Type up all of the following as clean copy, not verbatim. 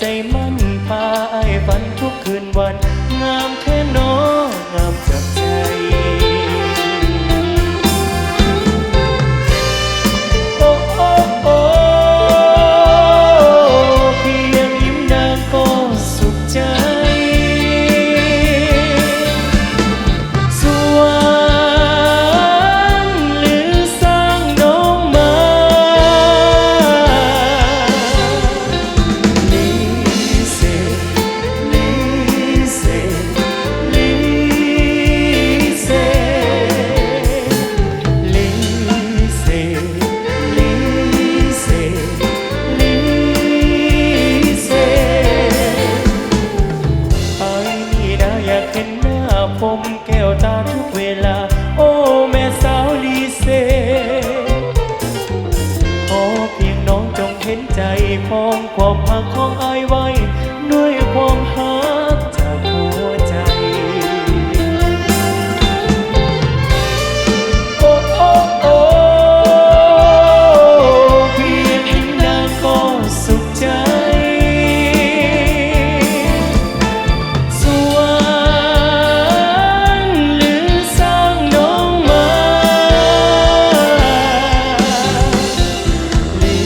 ใจมั่นพาไอ้ฝันทุกคืนวันงามแค่น้องามจับใจโอ้โอ้โอ้เพียงยิ้มนางก็สุขใจสวรรค์หรือสร้างน้องมาลิเซลิเซลิเซลิเซลิเซลิเซไอ้นี่นะอยากเห็นหน้าผมแก้วตาทุกเวลาโอ้แม่สาวลิเซขอเพียงน้องจงเห็นใจพองความหักของอ้ายไว้ด้วยความหักจากหัวใจโอ้โอ้โอ้เพียงเห็นหน้าก็สุขใจสวรรค์หรือสร้างน้องมาลิ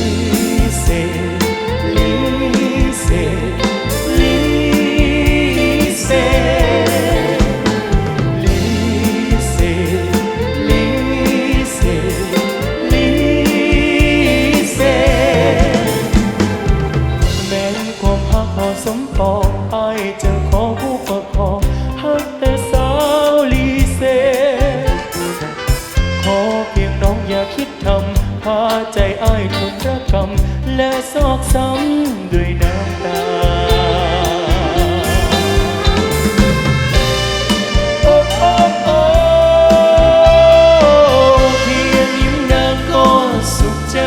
เซลิเซลิเซลิเซลิเซลิเซแม้ความหักพอสมปองอ้ายจะขอผู้ประคองหักแต่สาวลิเซขอเพียงน้องอย่าคิดทำพาใจอ้ายทนระกำและซอกซ้ำด้วยน้ำตาโอ้โอ้โอ้เพียงยิ้มนางก็สุขใจ